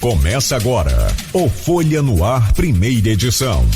Começa agora o Folha no Ar, primeira edição.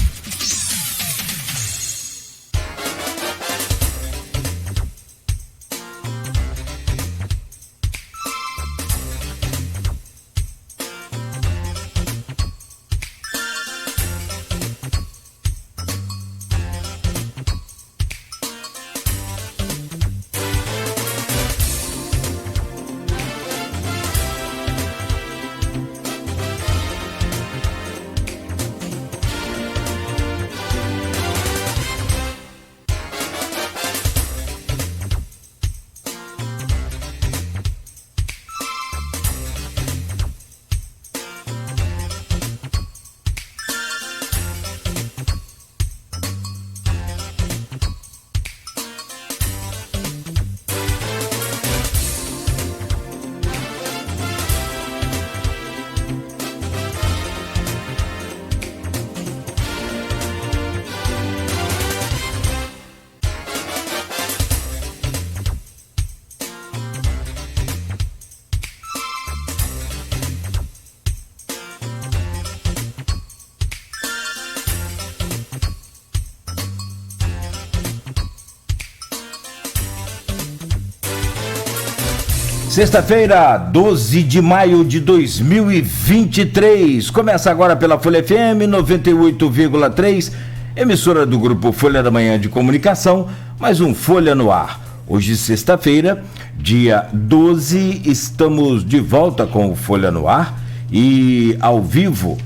Sexta-feira, 12 de maio de 2023. Começa agora pela Folha FM 98,3, emissora do grupo Folha da Manhã de Comunicação, mais um Folha no Ar. Hoje, sexta-feira, dia 12, estamos de volta com o Folha no Ar e ao vivo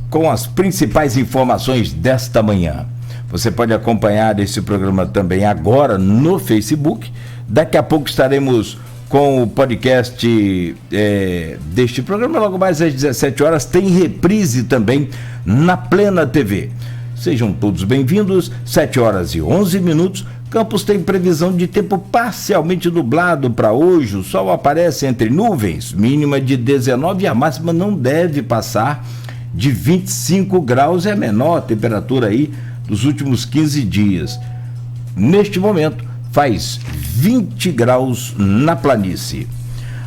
com as principais informações desta manhã. Você pode acompanhar esse programa também agora no Facebook. Daqui a pouco estaremos com o podcast deste programa, logo mais às 17 horas, tem reprise também na Plena TV. Sejam todos bem-vindos, 7 horas e 11 minutos. Campos tem previsão de tempo parcialmente nublado para hoje, o sol aparece entre nuvens, mínima de 19 e a máxima não deve passar de 25 graus, é a menor temperatura aí dos últimos 15 dias. Neste momento, faz 20 graus na planície.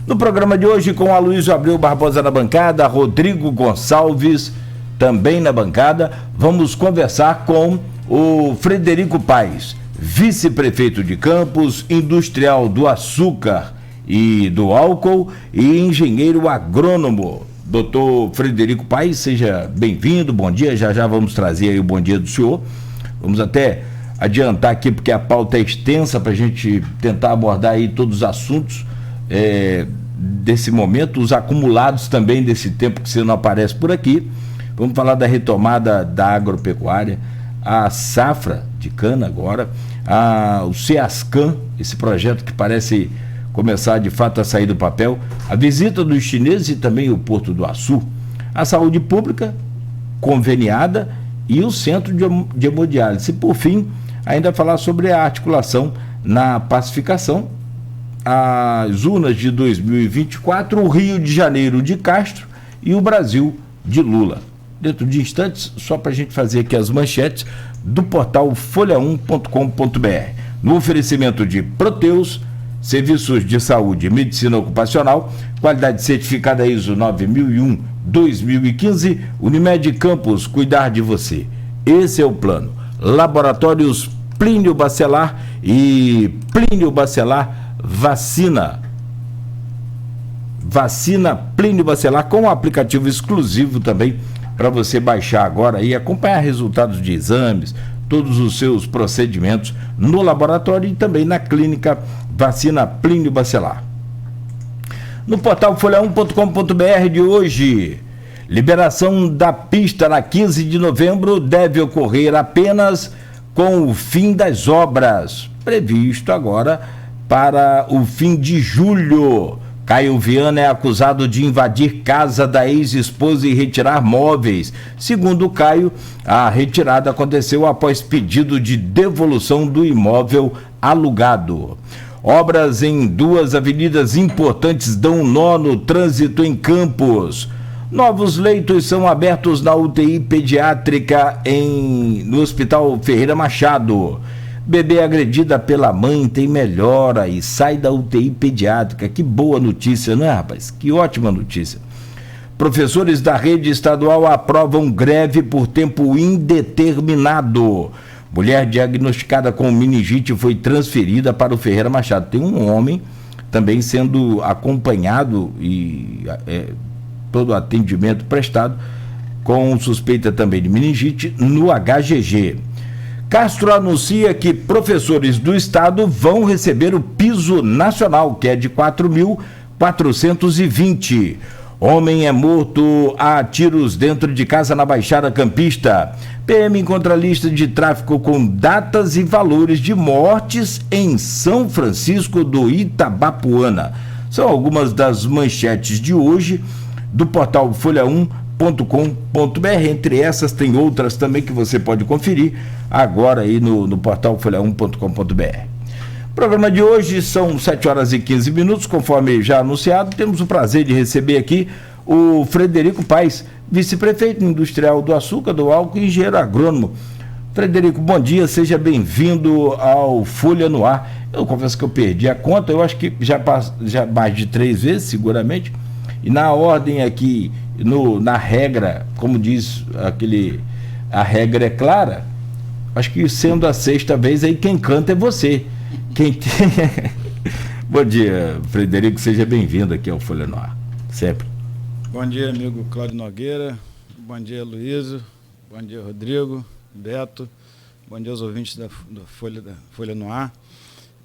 No programa de hoje, com Aloysio Abreu Barbosa na bancada, Rodrigo Gonçalves também na bancada, vamos conversar com o Frederico Paes, vice-prefeito de Campos, industrial do açúcar e do álcool e engenheiro agrônomo. Doutor Frederico Paes, seja bem-vindo, bom dia, já vamos trazer aí o bom dia do senhor. Vamos até adiantar aqui, porque a pauta é extensa para a gente tentar abordar aí todos os assuntos desse momento, os acumulados também desse tempo que você não aparece por aqui. Vamos falar da retomada da agropecuária, a safra de cana agora, o CEASCAN, esse projeto que parece começar de fato a sair do papel, a visita dos chineses e também o Porto do Açu, a saúde pública conveniada e o centro de hemodiálise. E por fim, ainda falar sobre a articulação na pacificação, as urnas de 2024, o Rio de Janeiro de Castro e o Brasil de Lula. Dentro de instantes, só para a gente fazer aqui as manchetes do portal folha1.com.br. No oferecimento de Proteus, serviços de saúde e medicina ocupacional, qualidade certificada ISO 9001-2015, Unimed Campos, cuidar de você. Esse é o plano. Laboratórios Plínio Bacelar e Plínio Bacelar Vacina Plínio Bacelar, com um aplicativo exclusivo também para você baixar agora e acompanhar resultados de exames, todos os seus procedimentos no laboratório e também na clínica Vacina Plínio Bacelar. No portal folha1.com.br de hoje, liberação da pista na 15 de novembro deve ocorrer apenas com o fim das obras, previsto agora para o fim de julho. Caio Viana é acusado de invadir casa da ex-esposa e retirar móveis. Segundo Caio, a retirada aconteceu após pedido de devolução do imóvel alugado. Obras em duas avenidas importantes dão nó no trânsito em Campos. Novos leitos são abertos na UTI pediátrica no Hospital Ferreira Machado. Bebê agredida pela mãe tem melhora e sai da UTI pediátrica. Que boa notícia, não é, rapaz? Que ótima notícia. Professores da rede estadual aprovam greve por tempo indeterminado. Mulher diagnosticada com meningite foi transferida para o Ferreira Machado. Tem um homem também sendo acompanhado e todo o atendimento prestado com suspeita também de meningite no HGG. Castro anuncia que professores do estado vão receber o piso nacional, que é de 4.420. Homem é morto a tiros dentro de casa na Baixada Campista. PM encontra lista de tráfico com datas e valores de mortes em São Francisco do Itabapuana. São algumas das manchetes de hoje do portal folha1.com.br. Entre essas tem outras também que você pode conferir agora aí no portal folha1.com.br. O programa de hoje são 7h15, conforme já anunciado. Temos o prazer de receber aqui o Frederico Paes, vice-prefeito industrial do açúcar, do álcool e engenheiro agrônomo. Frederico, bom dia, seja bem-vindo ao Folha no Ar. Eu confesso que eu perdi a conta, eu acho que já mais de 3 vezes, seguramente. E na ordem aqui, na regra, como diz a regra é clara, acho que sendo a 6ª vez aí, quem canta é você. Bom dia, Frederico, seja bem-vindo aqui ao Folha no Ar, sempre. Bom dia, amigo Cláudio Nogueira, bom dia, Luísio, bom dia, Rodrigo, Beto, bom dia aos ouvintes da Folha no Ar.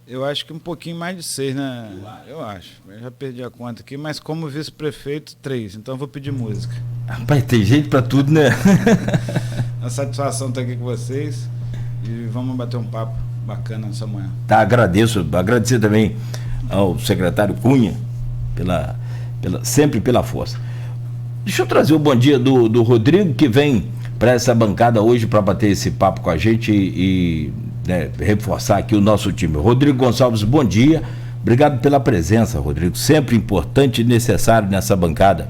Eu acho que um pouquinho mais de 6, né? Eu acho, eu já perdi a conta aqui, mas como vice-prefeito, 3, então eu vou pedir música. Rapaz, tem jeito pra tudo, né? A satisfação estar aqui com vocês e vamos bater um papo bacana nessa manhã. Tá, agradecer também ao secretário Cunha sempre pela força. Deixa eu trazer o bom dia do Rodrigo, que vem para essa bancada hoje para bater esse papo com a gente e reforçar aqui o nosso time. Rodrigo Gonçalves, bom dia, obrigado pela presença, Rodrigo, sempre importante e necessário nessa bancada.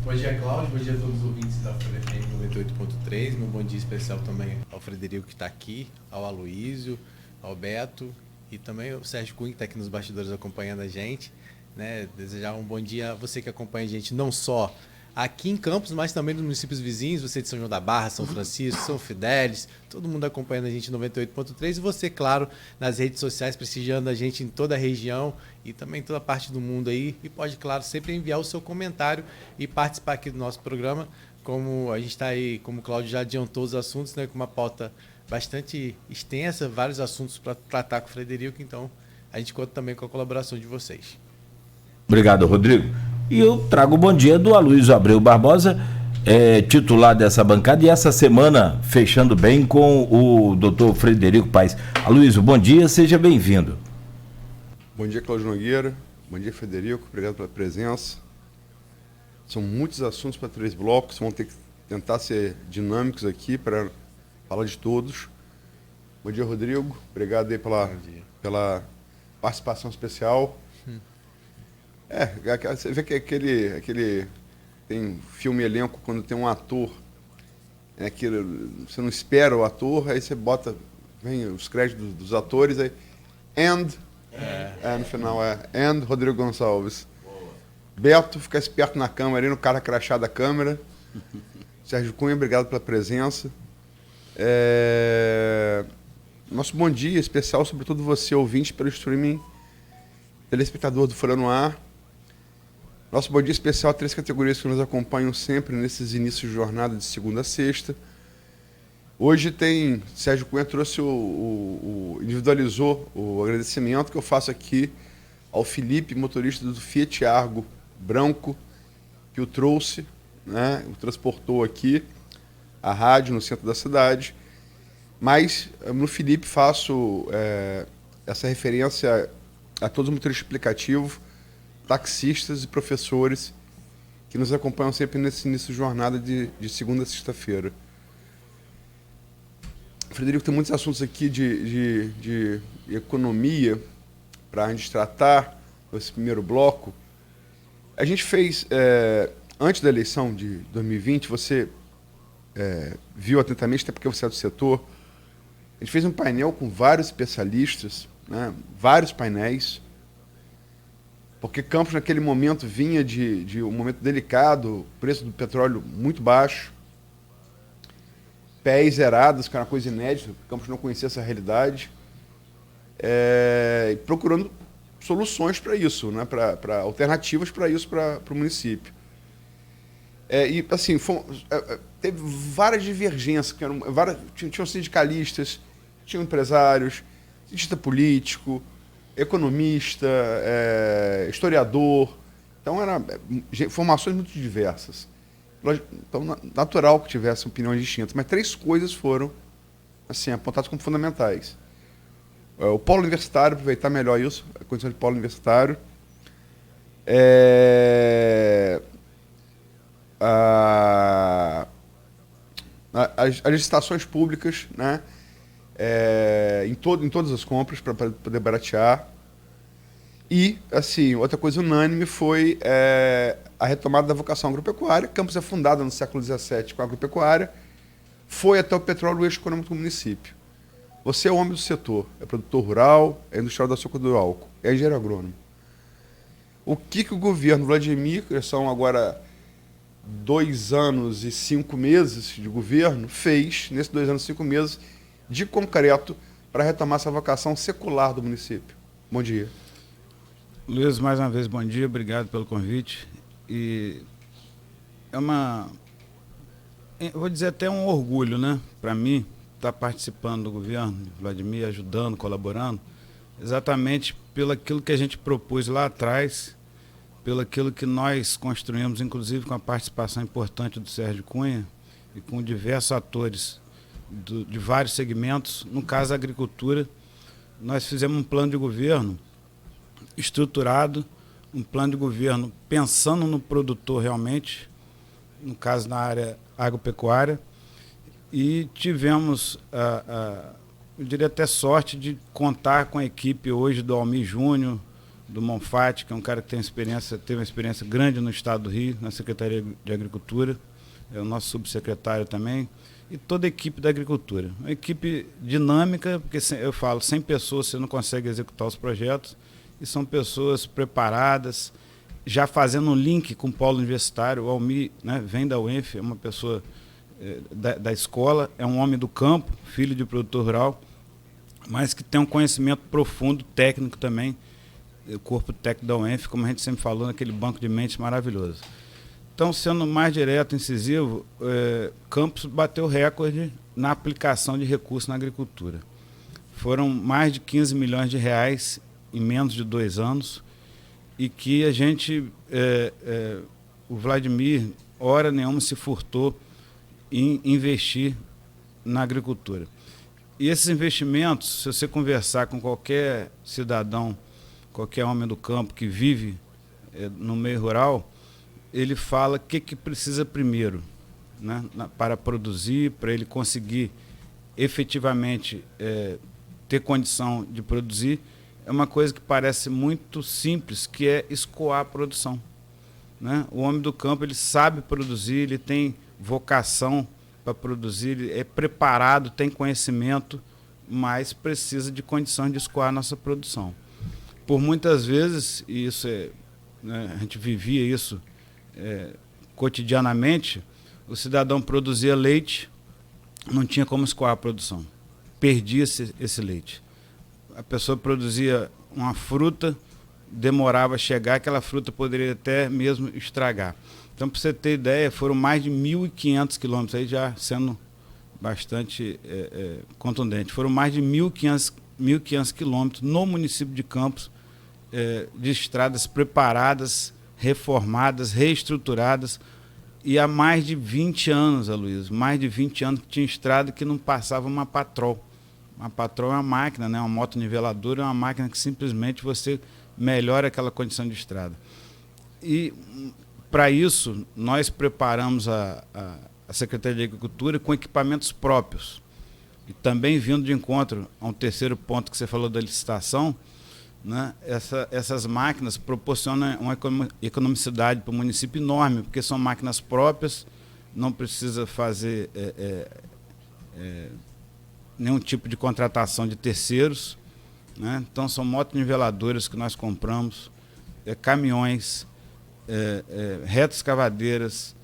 Bom dia, Cláudio, bom dia a todos os ouvintes da Folha FM 98.3, meu bom dia especial também ao Frederico que está aqui, ao Aloísio, ao Beto e também ao Sérgio Cunha que está aqui nos bastidores acompanhando a gente, né? Desejar um bom dia a você que acompanha a gente não só aqui em Campos, mas também nos municípios vizinhos, você de São João da Barra, São Francisco, São Fidélis, todo mundo acompanhando a gente em 98.3 e você, claro, nas redes sociais, prestigiando a gente em toda a região e também em toda a parte do mundo aí, e pode, claro, sempre enviar o seu comentário e participar aqui do nosso programa, como a gente está aí, como o Cláudio já adiantou os assuntos, né, com uma pauta bastante extensa, vários assuntos para tratar com o Frederico, então a gente conta também com a colaboração de vocês. Obrigado, Rodrigo. E eu trago o bom dia do Aloísio Abreu Barbosa, titular dessa bancada, e essa semana fechando bem com o doutor Frederico Paes. Aloísio, bom dia, seja bem-vindo. Bom dia, Cláudio Nogueira. Bom dia, Frederico. Obrigado pela presença. São muitos assuntos para 3 blocos, vamos ter que tentar ser dinâmicos aqui para falar de todos. Bom dia, Rodrigo. Obrigado aí pela participação especial. Você vê que aquele tem filme elenco quando tem um ator, você não espera o ator, aí você vem os créditos dos atores, aí no final Rodrigo Gonçalves. Boa. Beto, fica esperto na câmera, aí no cara crachá da câmera. Sérgio Cunha, obrigado pela presença. Nosso bom dia especial, sobretudo você, ouvinte pelo streaming, telespectador do Folha no Ar. Nosso bom dia especial a 3 categorias que nos acompanham sempre nesses inícios de jornada de segunda a sexta. Hoje Sérgio Cunha trouxe individualizou o agradecimento que eu faço aqui ao Felipe, motorista do Fiat Argo branco, que o trouxe, né, o transportou aqui, à rádio, no centro da cidade. Mas no Felipe faço essa referência a todos os motoristas aplicativos, taxistas e professores que nos acompanham sempre nesse início de jornada de segunda a sexta-feira. Frederico, tem muitos assuntos aqui de economia para a gente tratar nesse primeiro bloco. A gente fez, antes da eleição de 2020, você viu atentamente, até porque você é do setor, a gente fez um painel com vários especialistas, né, vários painéis, porque Campos naquele momento vinha de um momento delicado, preço do petróleo muito baixo, pés zerados, que era uma coisa inédita, Campos não conhecia essa realidade, procurando soluções para isso, né? Para alternativas para isso para o município. E assim, teve várias divergências, tinham sindicalistas, tinham empresários, cientista político, economista, historiador. Então, eram formações muito diversas. Então, natural que tivessem opiniões distintas. Mas 3 coisas foram assim, apontadas como fundamentais. O polo universitário, aproveitar melhor isso, a condição de polo universitário. As licitações públicas, né? Em todas as compras, para poder baratear. E, assim, outra coisa unânime foi a retomada da vocação agropecuária. Campos é fundada no século XVII com a agropecuária, foi até o petróleo o eixo econômico do município. Você é o homem do setor, é produtor rural, é industrial do açúcar e do álcool, é engenheiro agrônomo. O que o governo Vladimir, que são agora 2 anos e 5 meses de governo, fez, nesses 2 anos e 5 meses, de concreto, para retomar essa vocação secular do município? Bom dia. Luiz, mais uma vez, bom dia, obrigado pelo convite. E eu vou dizer até um orgulho, né, para mim, estar participando do governo, Vladimir, ajudando, colaborando, exatamente pelo aquilo que a gente propôs lá atrás, pelo aquilo que nós construímos, inclusive com a participação importante do Sérgio Cunha e com diversos atores de vários segmentos. No caso da agricultura, nós fizemos um plano de governo estruturado, um plano de governo pensando no produtor realmente, no caso na área agropecuária, e tivemos, eu diria até sorte de contar com a equipe hoje do Almir Júnior, do Monfatti, que é um cara que teve uma experiência grande no estado do Rio, na Secretaria de Agricultura, é o nosso subsecretário também, e toda a equipe da agricultura. Uma equipe dinâmica, porque eu falo, 100 pessoas você não consegue executar os projetos, e são pessoas preparadas, já fazendo um link com o polo universitário. O Almir, né, vem da UENF, é uma pessoa da escola, é um homem do campo, filho de produtor rural, mas que tem um conhecimento profundo, técnico também, o corpo técnico da UENF, como a gente sempre falou, naquele banco de mentes maravilhoso. Então, sendo mais direto, incisivo, Campos bateu recorde na aplicação de recursos na agricultura. Foram mais de 15 milhões de reais em menos de 2 anos, e que a gente, o Vladimir, hora nenhuma se furtou em investir na agricultura. E esses investimentos, se você conversar com qualquer cidadão, qualquer homem do campo que vive no meio rural, ele fala o que precisa primeiro, né, para produzir, para ele conseguir efetivamente ter condição de produzir. É uma coisa que parece muito simples, que é escoar a produção, né? O homem do campo, ele sabe produzir, ele tem vocação para produzir, ele é preparado, tem conhecimento, mas precisa de condições de escoar a nossa produção. Por muitas vezes, e isso né, a gente vivia isso cotidianamente, o cidadão produzia leite, não tinha como escoar a produção, perdia esse leite. A pessoa produzia uma fruta, demorava a chegar, aquela fruta poderia até mesmo estragar. Então, para você ter ideia, foram mais de 1.500 quilômetros, aí já sendo bastante contundente, foram mais de 1.500 quilômetros no município de Campos, de estradas preparadas, reformadas, reestruturadas, e há mais de 20 anos, Aloysio, mais de 20 anos que tinha estrada que não passava uma patrol. Uma patrol é uma máquina, né? Uma moto niveladora é uma máquina que simplesmente você melhora aquela condição de estrada. E, para isso, nós preparamos a Secretaria de Agricultura com equipamentos próprios. E também vindo de encontro a um terceiro ponto que você falou da licitação, né? Essas máquinas proporcionam uma economicidade para o município enorme, porque são máquinas próprias, não precisa fazer nenhum tipo de contratação de terceiros, né? Então são motoniveladoras que nós compramos, caminhões, retroescavadeiras,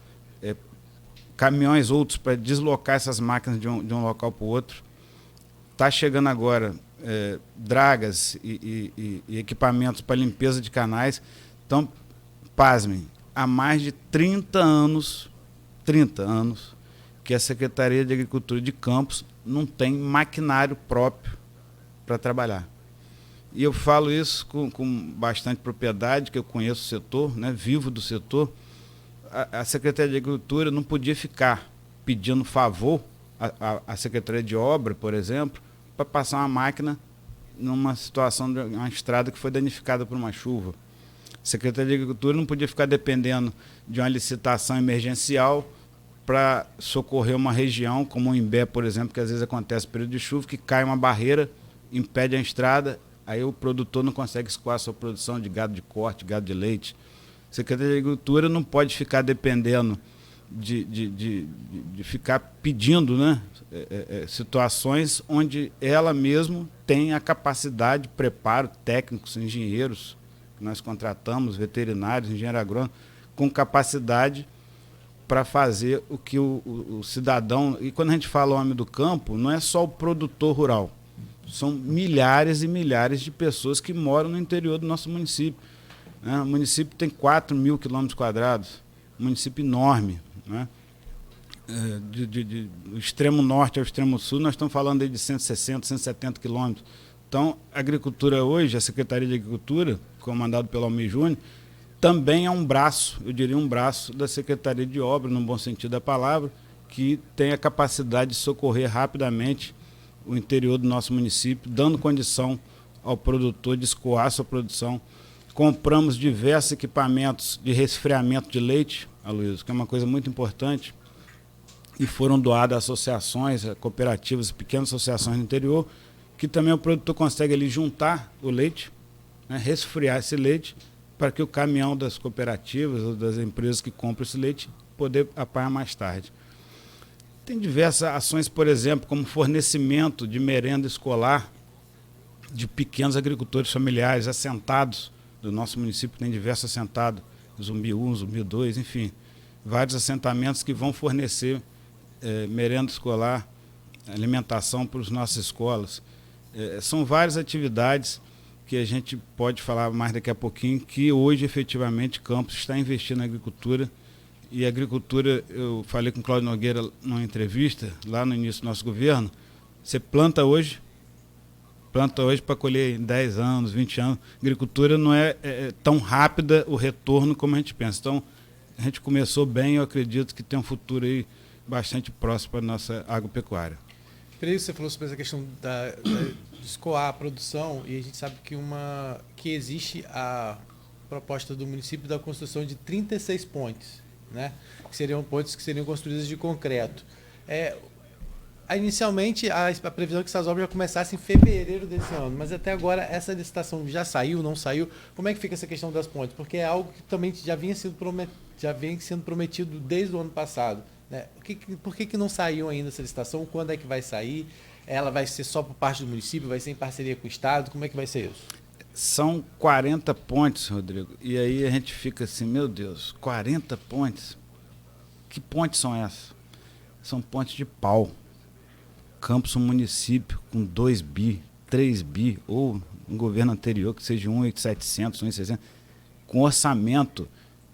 caminhões outros para deslocar essas máquinas de um local para o outro. Está chegando agora dragas e equipamentos para limpeza de canais. Então, pasmem, há mais de 30 anos que a Secretaria de Agricultura de Campos não tem maquinário próprio para trabalhar. E eu falo isso com bastante propriedade, que eu conheço o setor, né, vivo do setor. A Secretaria de Agricultura não podia ficar pedindo favor à Secretaria de Obra, por exemplo, para passar uma máquina numa situação de uma estrada que foi danificada por uma chuva. A Secretaria de Agricultura não podia ficar dependendo de uma licitação emergencial para socorrer uma região, como o Imbé, por exemplo, que às vezes acontece no período de chuva, que cai uma barreira, impede a estrada, aí o produtor não consegue escoar a sua produção de gado de corte, gado de leite. A Secretaria de Agricultura não pode ficar dependendo de ficar pedindo, né, situações onde ela mesma tem a capacidade, preparo, técnicos, engenheiros, que nós contratamos, veterinários, engenheiro agrônomo, com capacidade para fazer o que o cidadão... E quando a gente fala homem do campo, não é só o produtor rural, são milhares e milhares de pessoas que moram no interior do nosso município. O município tem 4.000 quilômetros-quadrados, um município enorme, né? Do extremo norte ao extremo sul, nós estamos falando aí de 160, 170 quilômetros. Então, a agricultura hoje, a Secretaria de Agricultura, comandado pelo Almir Júnior, também é um braço, eu diria um braço da Secretaria de Obras, no bom sentido da palavra, que tem a capacidade de socorrer rapidamente o interior do nosso município, dando condição ao produtor de escoar sua produção. Compramos diversos equipamentos de resfriamento de leite, Aloysio, que é uma coisa muito importante, e foram doados a associações, a cooperativas, pequenas associações no interior, que também o produtor consegue ali juntar o leite, né, resfriar esse leite, para que o caminhão das cooperativas ou das empresas que compram esse leite poder apanhar mais tarde. Tem diversas ações, por exemplo, como fornecimento de merenda escolar de pequenos agricultores familiares assentados do nosso município, tem diversos assentados, Zumbi 1, Zumbi 2, enfim, vários assentamentos que vão fornecer merenda escolar, alimentação para as nossas escolas. São várias atividades que a gente pode falar mais daqui a pouquinho, que hoje, efetivamente, Campos está investindo na agricultura. E a agricultura, eu falei com o Cláudio Nogueira numa entrevista, lá no início do nosso governo, você planta hoje para colher em 10 anos, 20 anos. A agricultura não é tão rápida o retorno como a gente pensa. Então, a gente começou bem, eu acredito que tem um futuro aí bastante próximo para a nossa agropecuária. Por isso você falou sobre essa questão de escoar a produção, e a gente sabe que existe a proposta do município da construção de 36 pontes, né? Que seriam pontes que seriam construídas de concreto. Inicialmente, a previsão é que essas obras já começassem em fevereiro desse ano, mas até agora essa licitação já saiu, não saiu? Como é que fica essa questão das pontes? Porque é algo que também já vem sendo prometido desde o ano passado, né? Por que não saiu ainda essa licitação? Quando é que vai sair? Ela vai ser só por parte do município? Vai ser em parceria com o Estado? Como é que vai ser isso? São 40 pontes, Rodrigo. E aí a gente fica assim, meu Deus, 40 pontes? Que pontes são essas? São pontes de pau. Campos, um município com 2 bi, 3 bi, ou um governo anterior que seja 1.700, 1.600, com orçamento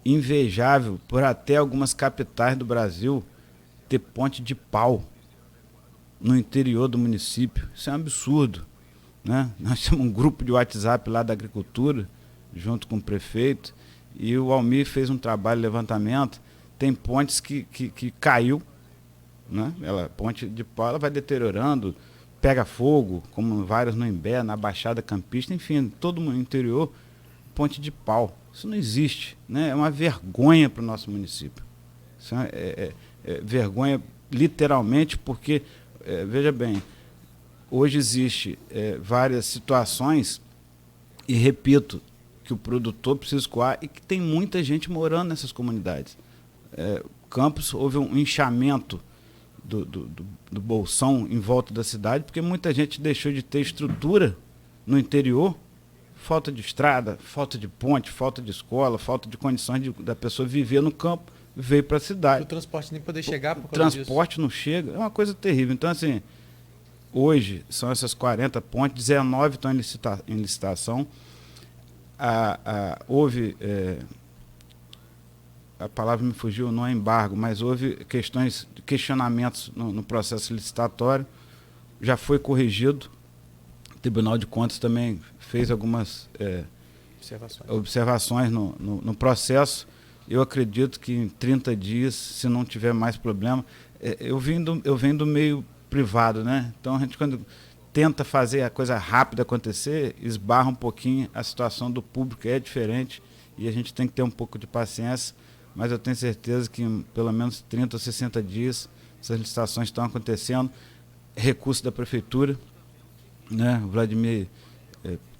invejável por até algumas capitais do Brasil ter ponte de pau no interior do município. Isso é um absurdo, né? Nós temos um grupo de WhatsApp lá da agricultura, junto com o prefeito, e o Almir fez um trabalho de levantamento. Tem pontes que caiu, né? Ponte de pau, ela vai deteriorando, pega fogo, como várias no Imbé, na Baixada Campista, enfim, todo o interior, ponte de pau. Isso não existe, né? É uma vergonha para o nosso município. Isso é vergonha literalmente, porque, veja bem, hoje existe várias situações, e repito, que o produtor precisa escoar e que tem muita gente morando nessas comunidades. Campos, houve um inchamento do bolsão em volta da cidade, porque muita gente deixou de ter estrutura no interior, falta de estrada, falta de ponte, falta de escola, falta de condições da pessoa viver no campo, veio para a cidade. O transporte nem poder chegar por O causa transporte disso. não chega, é uma coisa terrível. Então, assim, hoje são essas 40 pontes, 19 estão em licitação. Houve, a palavra me fugiu, não é embargo, mas houve questionamentos no processo licitatório, já foi corrigido. O Tribunal de Contas também fez algumas observações no processo. Eu acredito que em 30 dias, se não tiver mais problema, eu venho do meio privado, né? Então a gente, quando tenta fazer a coisa rápida acontecer, esbarra um pouquinho, a situação do público é diferente e a gente tem que ter um pouco de paciência, mas eu tenho certeza que em pelo menos 30 ou 60 dias essas licitações estão acontecendo. Recurso da prefeitura, né? O Vladimir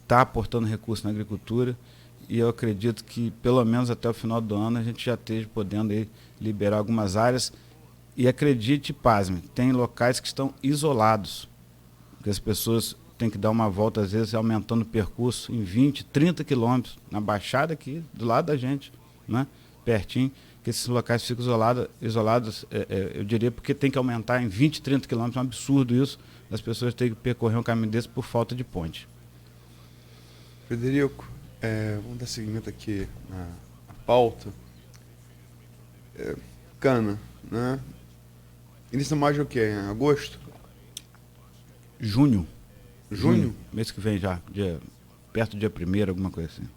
está aportando recurso na agricultura e eu acredito que pelo menos até o final do ano a gente já esteja podendo aí liberar algumas áreas. E acredite, pasme, tem locais que estão isolados, que as pessoas têm que dar uma volta, às vezes aumentando o percurso em 20, 30 quilômetros, na Baixada aqui, do lado da gente, né? Pertinho, que esses locais ficam isolados, eu diria, porque tem que aumentar em 20, 30 quilômetros, é um absurdo isso, as pessoas têm que percorrer um caminho desse por falta de ponte. Frederico, vamos dar seguimento aqui na pauta. Cana, né? Início mais o quê? Em agosto? Junho. Mês que vem já, perto do dia 1º, alguma coisa assim.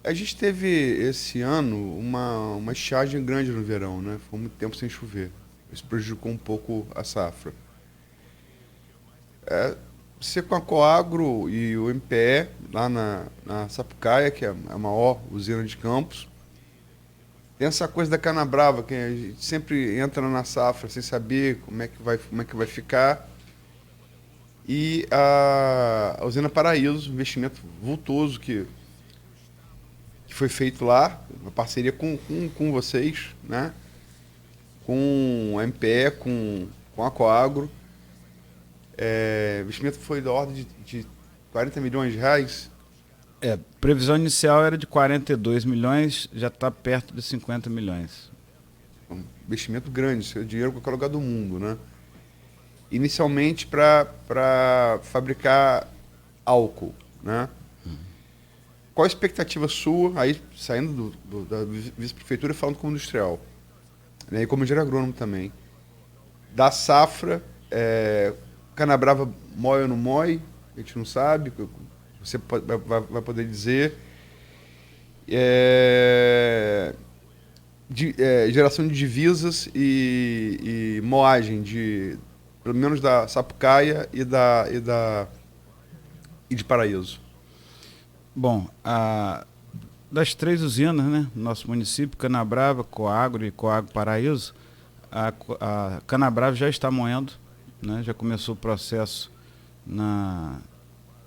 A gente teve esse ano uma estiagem grande no verão, né? Foi muito tempo sem chover. Isso prejudicou um pouco a safra. Você com a Coagro e o MPE, lá na Sapucaia, que é a maior usina de Campos, tem essa coisa da cana brava, que a gente sempre entra na safra sem saber como é que vai ficar. E a usina Paraíso, um investimento vultoso que foi feito lá, uma parceria com vocês, né? Com a MPE, com a Coagro. O investimento foi da ordem de 40 milhões de reais. Previsão inicial era de 42 milhões, já está perto de 50 milhões. Um investimento grande, isso é dinheiro para qualquer lugar do mundo, né? Inicialmente para fabricar álcool, né? Qual a expectativa sua, aí saindo da vice-prefeitura e falando como industrial, né, e como engenheiro agrônomo também, da safra, cana-brava mói ou não mói, a gente não sabe, você vai poder dizer, geração de divisas e moagem, pelo menos da Sapucaia e de Paraíso. Bom, das 3 usinas, né, no nosso município, Canabrava, Coagro e Coagro Paraíso, a Canabrava já está moendo, né, já começou o processo na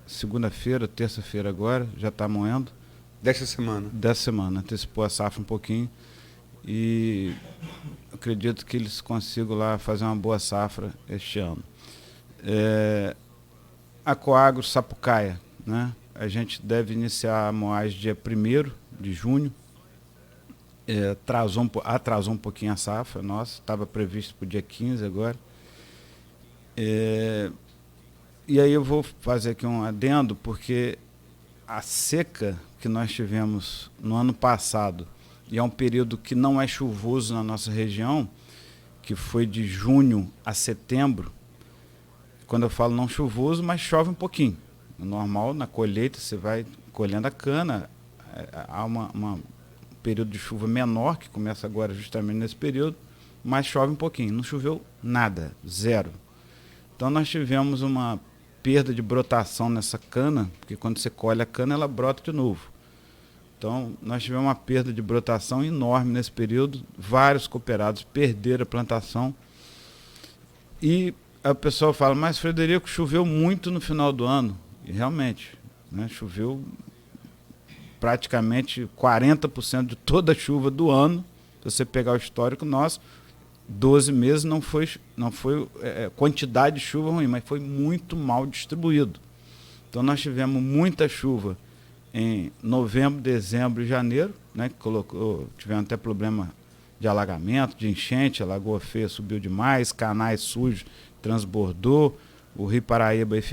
segunda-feira, terça-feira agora, já está moendo. Dessa semana, antecipou a safra um pouquinho e acredito que eles consigam lá fazer uma boa safra este ano. A Coagro Sapucaia, né? A gente deve iniciar a moagem dia 1º de junho. Atrasou um pouquinho a safra nossa, estava previsto para o dia 15 agora. E aí eu vou fazer aqui um adendo, porque a seca que nós tivemos no ano passado, e é um período que não é chuvoso na nossa região, que foi de junho a setembro. Quando eu falo não chuvoso, mas chove um pouquinho. Normal, na colheita, você vai colhendo a cana, há um período de chuva menor, que começa agora justamente nesse período, mas chove um pouquinho. Não choveu nada, zero. Então nós tivemos uma perda de brotação nessa cana, porque quando você colhe a cana, ela brota de novo. Então nós tivemos uma perda de brotação enorme nesse período, vários cooperados perderam a plantação. E o pessoal fala, mas Frederico, choveu muito no final do ano. E realmente, né, choveu praticamente 40% de toda a chuva do ano. Se você pegar o histórico nosso, 12 meses não foi quantidade de chuva ruim, mas foi muito mal distribuído. Então nós tivemos muita chuva em novembro, dezembro e janeiro, né, que tivemos até problema de alagamento, de enchente, a Lagoa Feia subiu demais, canais sujos, transbordou, o Rio Paraíba aí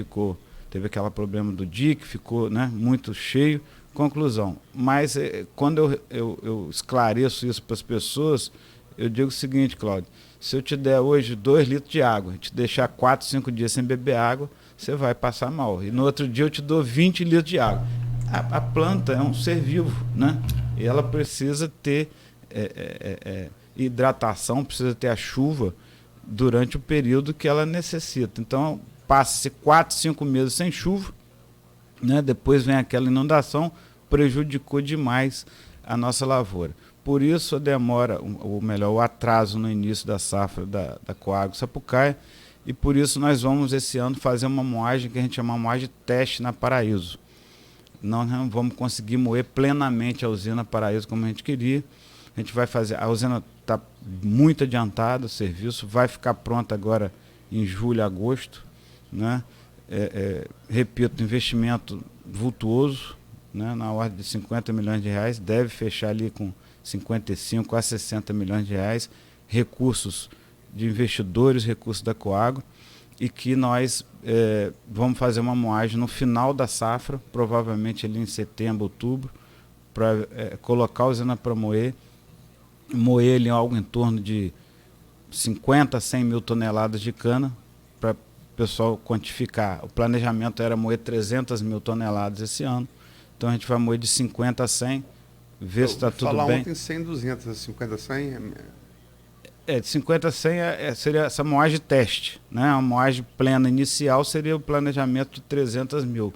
teve aquele problema do dique, ficou, né, muito cheio. Conclusão, mas quando eu esclareço isso para as pessoas, eu digo o seguinte, Cláudio, se eu te der hoje 2 litros de água, te deixar 4, 5 dias sem beber água, você vai passar mal. E no outro dia eu te dou 20 litros de água. A planta é um ser vivo, né? E ela precisa ter hidratação, precisa ter a chuva durante o período que ela necessita. Então, passa-se 4, 5 meses sem chuva, né? Depois vem aquela inundação, prejudicou demais a nossa lavoura. Por isso a demora, ou melhor, o atraso no início da safra da Coagro Sapucaia, e por isso nós vamos esse ano fazer uma moagem que a gente chama de moagem teste na Paraíso. Nós não vamos conseguir moer plenamente a usina Paraíso como a gente queria. A gente vai fazer, a usina está muito adiantada, o serviço vai ficar pronto agora em julho, agosto, né? Repito, investimento vultuoso, né? Na ordem de 50 milhões de reais, deve fechar ali com 55 a 60 milhões de reais, recursos de investidores, recursos da Coagro, e que nós vamos fazer uma moagem no final da safra, provavelmente ali em setembro, outubro, para colocar a usina para moer ali algo em torno de 50 a 100 mil toneladas de cana, para o pessoal quantificar. O planejamento era moer 300 mil toneladas esse ano, então a gente vai moer de 50 a 100, ver se está tudo bem. Falar ontem 100, 200, 50 a 100... De 50 a 100 seria essa moagem teste, né? A moagem plena inicial seria o planejamento de 300 mil.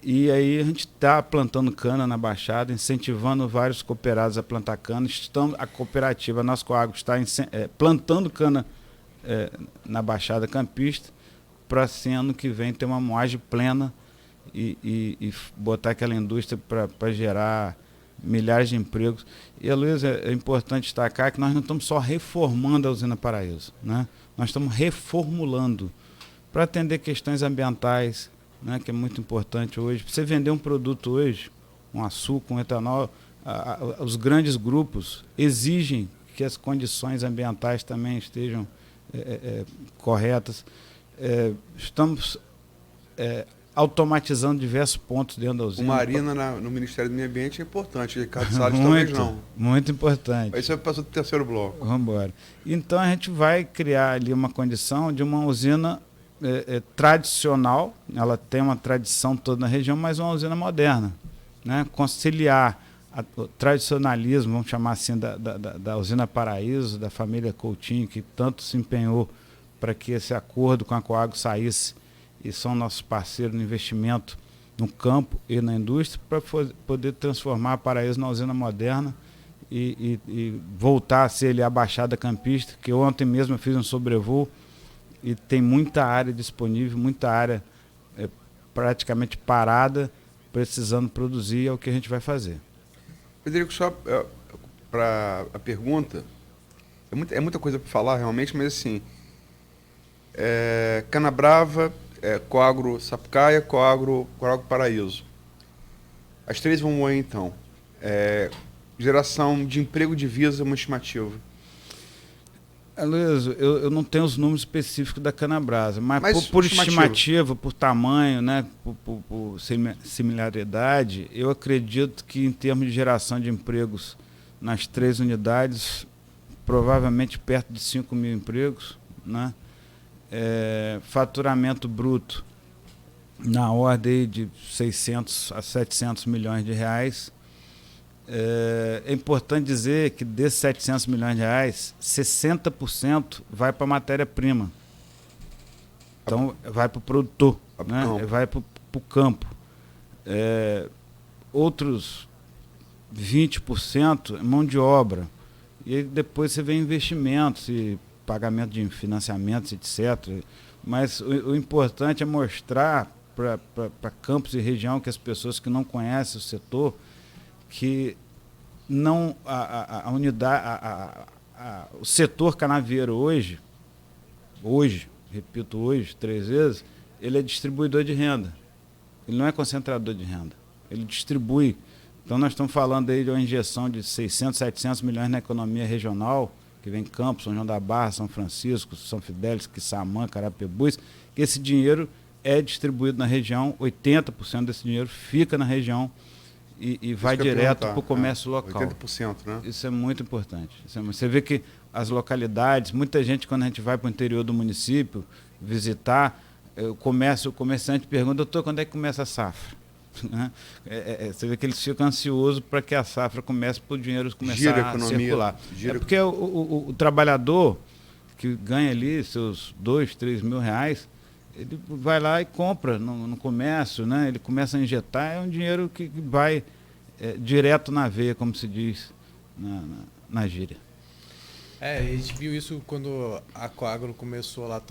E aí a gente está plantando cana na Baixada, incentivando vários cooperados a plantar cana. A cooperativa Nossa Coagro está plantando cana na Baixada Campista, para assim, ano que vem ter uma moagem plena e botar aquela indústria para gerar milhares de empregos. E, Luiz, é importante destacar que nós não estamos só reformando a usina Paraíso, né? Nós estamos reformulando para atender questões ambientais, né, que é muito importante hoje. Para você vender um produto hoje, um açúcar, um etanol, os grandes grupos exigem que as condições ambientais também estejam corretas. Estamos automatizando diversos pontos dentro da usina. Uma arena no Ministério do Meio Ambiente é importante, Ricardo Salles talvez não. Muito importante. Aí você passou para o terceiro bloco. Vamos embora. Então a gente vai criar ali uma condição de uma usina tradicional, ela tem uma tradição toda na região, mas uma usina moderna, né? Conciliar o tradicionalismo, vamos chamar assim, da usina Paraíso, da família Coutinho, que tanto se empenhou para que esse acordo com a Coagro saísse, e são nossos parceiros no investimento no campo e na indústria, para poder transformar a Paraíso na usina moderna e voltar a ser ali a Baixada Campista, que ontem mesmo eu fiz um sobrevoo e tem muita área disponível, muita área praticamente parada, precisando produzir, é o que a gente vai Frederico, só para a pergunta, é muita coisa para falar realmente, mas assim, Canabrava, Coagro Sapucaia, Coagro Paraíso. As três vão moer então. Geração de emprego de divisa, uma estimativa. Luiz, eu não tenho os números específicos da Canabrasa, mas por estimativa, por tamanho, né, por similaridade, eu acredito que em termos de geração de empregos nas 3 unidades, provavelmente perto de 5 mil empregos, né? Faturamento bruto na ordem de 600 a 700 milhões de reais. É importante dizer que desses 700 milhões de reais, 60% vai para a matéria-prima. Então, vai para o produtor, né? Vai para o campo. Outros 20% é mão de obra. E aí depois você vê investimentos e pagamento de financiamentos, etc. Mas o importante é mostrar para campos e região, que as pessoas que não conhecem o setor, que não a unidade, o setor canavieiro hoje, repito hoje, 3 vezes, ele é distribuidor de renda. ele não é concentrador de renda, ele distribui. Então nós estamos falando aí de uma injeção de 600, 700 milhões na economia regional, que vem Campos, São João da Barra, São Francisco, São Fidélis, Quissamã, Carapebus, que esse dinheiro é distribuído na região, 80% desse dinheiro fica na região e vai direto para o comércio local. 80%, né? Isso é muito importante. Você vê que as localidades, muita gente, quando a gente vai para o interior do município visitar, o comerciante pergunta: doutor, quando é que começa a safra? Você vê que eles ficam ansiosos para que a safra comece, para o dinheiro começar a circular. Porque o trabalhador que ganha ali seus 2, 3 mil reais, ele vai lá e compra no comércio, né? Ele começa a injetar, é um dinheiro que vai direto na veia, como se diz na gíria. A gente viu isso quando a Coagro começou lá,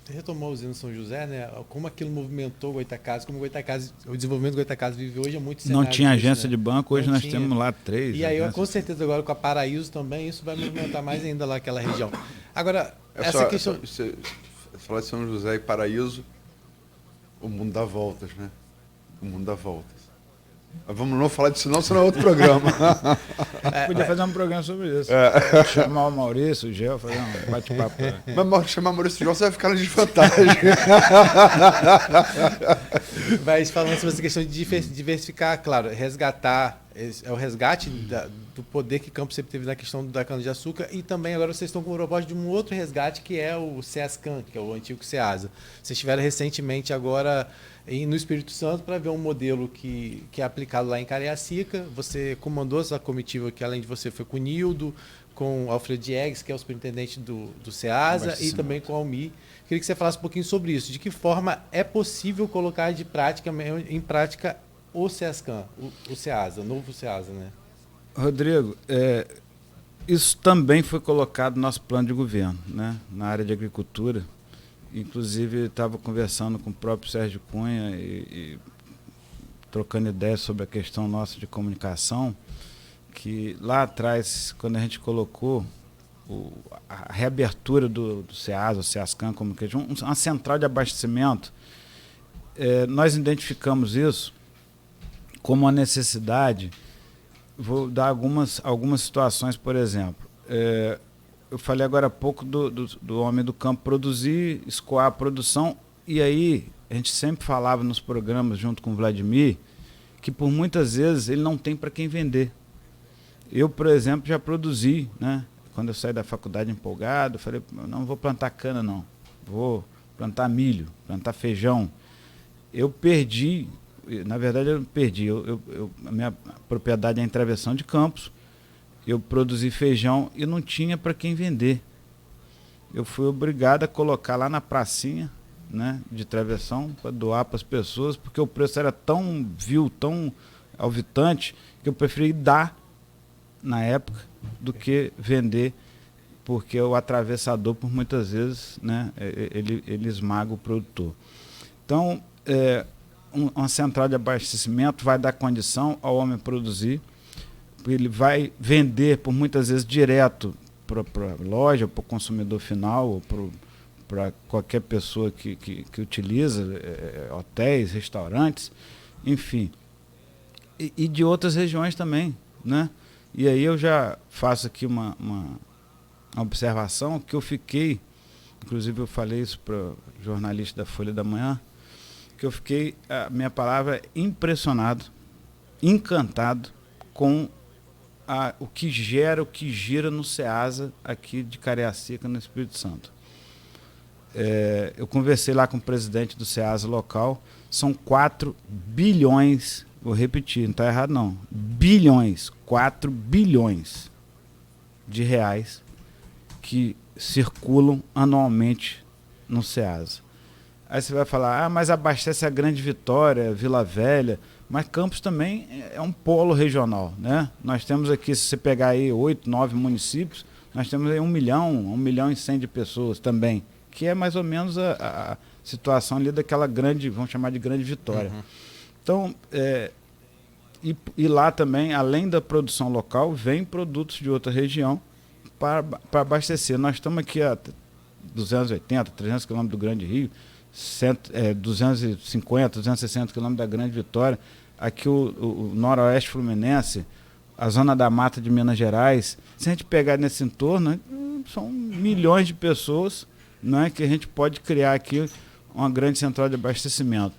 retomou a usina São José, né? Como aquilo movimentou Goytacazes, como o desenvolvimento do Goytacazes vive hoje é muito cenário. Não tinha agência, né, de banco, hoje não nós tinha. Temos lá 3. E aí, com certeza, agora com a Paraíso também, isso vai movimentar mais ainda lá aquela região. Agora, essa questão... Falar de São José e Paraíso, o mundo dá voltas, né? O mundo dá voltas. Mas vamos não falar disso não, senão é outro programa. Podia fazer um programa sobre isso. Chamar o Maurício, o Gel, fazer um bate-papo. Mas chamar o Maurício Gel, você vai ficar na desvantagem. Mas falando sobre essa questão de diversificar, claro, resgatar, é o resgate do poder que Campos sempre teve na questão da cana-de-açúcar, e também agora vocês estão com o propósito de um outro resgate, que é o SEASCAN, que é o antigo SEASA. Vocês estiveram recentemente agora no Espírito Santo para ver um modelo que é aplicado lá em Cariacica. Você comandou essa comitiva que, além de você, foi com o Nildo, com o Alfredo Diegues, que é o superintendente do SEASA, e também com o Almi. Queria que você falasse um pouquinho sobre isso, de que forma é possível colocar em prática o SEASCAN, o SEASA, o novo SEASA, né? Rodrigo, isso também foi colocado no nosso plano de governo, né? Na área de agricultura. Inclusive, estava conversando com o próprio Sérgio Cunha e trocando ideias sobre a questão nossa de comunicação, que lá atrás, quando a gente colocou a reabertura do SEASA, o SEASCAN, como que uma central de abastecimento, nós identificamos isso como uma necessidade. Vou dar algumas situações, por exemplo. Eu falei agora há pouco do homem do campo produzir, escoar a produção, e aí a gente sempre falava nos programas junto com o Vladimir que por muitas vezes ele não tem para quem vender. Eu, por exemplo, já produzi, né? Quando eu saí da faculdade empolgado, eu falei: não vou plantar cana não, vou plantar milho, plantar feijão. Eu perdi, na verdade eu perdi, a minha propriedade é em Travessão de Campos. Eu produzi feijão e não tinha para quem vender. Eu fui obrigado a colocar lá na pracinha, né, de Travessão, para doar para as pessoas, porque o preço era tão vil, tão alvitante, que eu preferi dar na época do que vender, porque o atravessador, por muitas vezes, né, ele esmaga o produtor. Então, uma central de abastecimento vai dar condição ao homem produzir. Ele vai vender, por muitas vezes, direto para a loja, para o consumidor final, ou para qualquer pessoa que utiliza, hotéis, restaurantes, enfim. E de outras regiões também, né? E aí eu já faço aqui uma observação que eu fiquei, inclusive eu falei isso para o jornalista da Folha da Manhã, que eu fiquei, a minha palavra, impressionado, encantado com o que gira no SEASA aqui de Cariacica, no Espírito Santo. Eu conversei lá com o presidente do SEASA local, são 4 bilhões, vou repetir, não está errado não, bilhões, 4 bilhões de reais que circulam anualmente no SEASA. Aí você vai falar: mas abastece a Grande Vitória, Vila Velha, mas Campos também é um polo regional, né? Nós temos aqui, se você pegar aí 8, 9 municípios, nós temos aí 1 milhão e 100 de pessoas também, que é mais ou menos a situação ali daquela grande, vamos chamar de Grande Vitória. Uhum. Então, e lá também, além da produção local, vem produtos de outra região para abastecer. Nós estamos aqui a 280, 300 quilômetros do Grande Rio, 250, 260 quilômetros da Grande Vitória, aqui o Noroeste Fluminense, a zona da Mata de Minas Gerais, se a gente pegar nesse entorno, são milhões de pessoas, né, que a gente pode criar aqui uma grande central de abastecimento.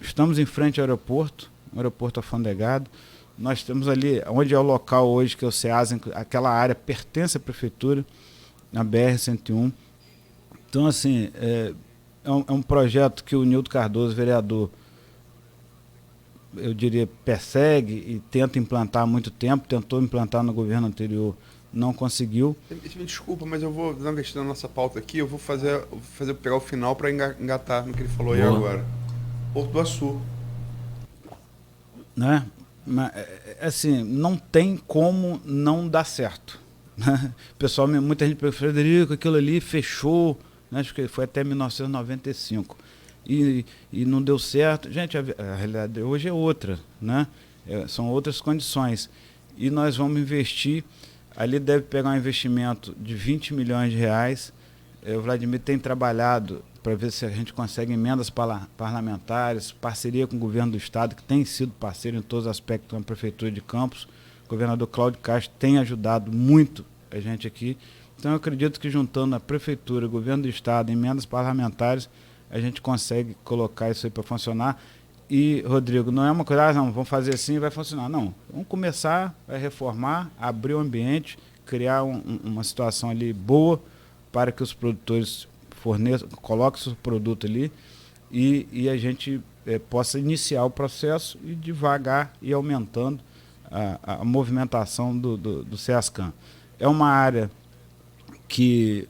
Estamos em frente ao aeroporto, um aeroporto alfandegado. Nós temos ali, onde é o local hoje, que é o SEASA, aquela área pertence à prefeitura, na BR-101. Então, assim, é um projeto que o Nildo Cardoso, vereador, eu diria, persegue e tenta implantar há muito tempo, tentou implantar no governo anterior, não conseguiu. Me desculpa, mas eu vou dar investir na nossa pauta aqui, eu vou pegar o final para engatar no que ele falou aí agora. Porto do Açu. Né? Mas, assim, não tem como não dar certo. Né? Pessoal, muita gente pergunta, Frederico, aquilo ali fechou, né? Acho que foi até 1995. E não deu certo. Gente, a realidade hoje é outra, né? São outras condições. E nós vamos investir, ali deve pegar um investimento de 20 milhões de reais. O Vladimir tem trabalhado para ver se a gente consegue emendas parlamentares, parceria com o governo do estado, que tem sido parceiro em todos os aspectos na prefeitura de Campos. O governador Cláudio Castro tem ajudado muito a gente aqui. Então eu acredito que juntando a prefeitura, o governo do estado, emendas parlamentares, a gente consegue colocar isso aí para funcionar. E, Rodrigo, não é uma coisa, não, vamos fazer assim e vai funcionar. Não, vamos começar a reformar, abrir o ambiente, criar uma situação ali boa para que os produtores coloquem seu produto ali e a gente possa iniciar o processo e devagar ir aumentando a movimentação do SEASCAN. É uma área que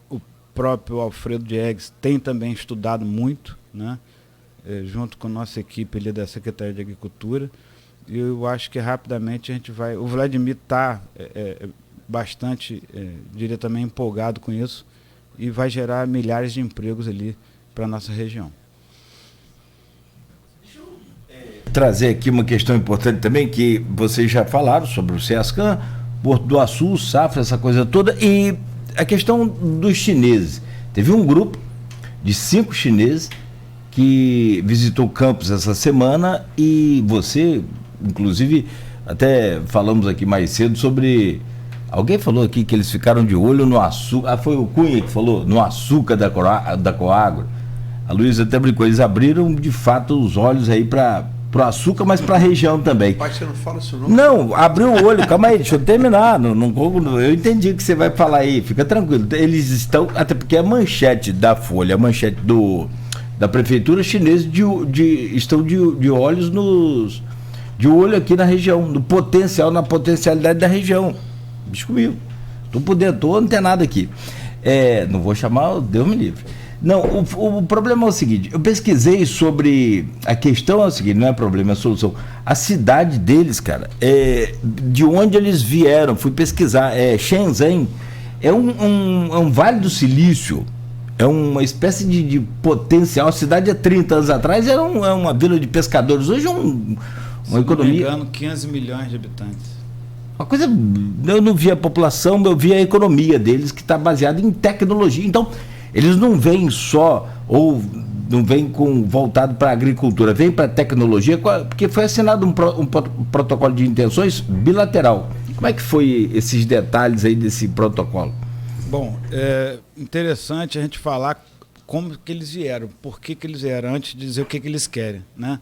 o próprio Alfredo Diegues tem também estudado muito, né? Junto com a nossa equipe ali da Secretaria de Agricultura, e eu acho que rapidamente a gente vai... O Vladimir está bastante, diria também, empolgado com isso, e vai gerar milhares de empregos ali para a nossa região. Trazer aqui uma questão importante também, que vocês já falaram sobre o SEASCAN, Porto do Açu, Safra, essa coisa toda, e a questão dos chineses. Teve um grupo de 5 chineses que visitou Campos essa semana, e você, inclusive, até falamos aqui mais cedo sobre... Alguém falou aqui que eles ficaram de olho no açúcar. Foi o Cunha que falou, no açúcar da Coagro. A Luísa até brincou, eles abriram de fato os olhos aí para o açúcar, mas para a região também. Pai, você não fala isso não? Não, abriu o olho, calma aí, deixa eu terminar. Eu entendi o que você vai falar aí, fica tranquilo. Eles estão, até porque a manchete da Folha, a manchete da prefeitura chinesa estão de olhos de olho aqui na região, na potencialidade da região. Bicho comigo. Tô antenado aqui. Não vou chamar, Deus me livre. Não, o problema é o seguinte, eu pesquisei sobre, a questão é o seguinte, não é problema, é solução. A cidade deles, cara, de onde eles vieram, fui pesquisar, Shenzhen, é um vale do silício, é uma espécie de potencial. A cidade há 30 anos atrás era uma vila de pescadores, hoje é uma economia... Se não me engano, 15 milhões de habitantes. Uma coisa, eu não vi a população, eu vi a economia deles, que está baseada em tecnologia. Então, eles não vêm só, ou não vêm voltado para a agricultura, vêm para a tecnologia, porque foi assinado um protocolo de intenções bilateral. Como é que foi esses detalhes aí desse protocolo? Bom, é interessante a gente falar como que eles vieram, por que eles vieram, antes de dizer o que eles querem, né?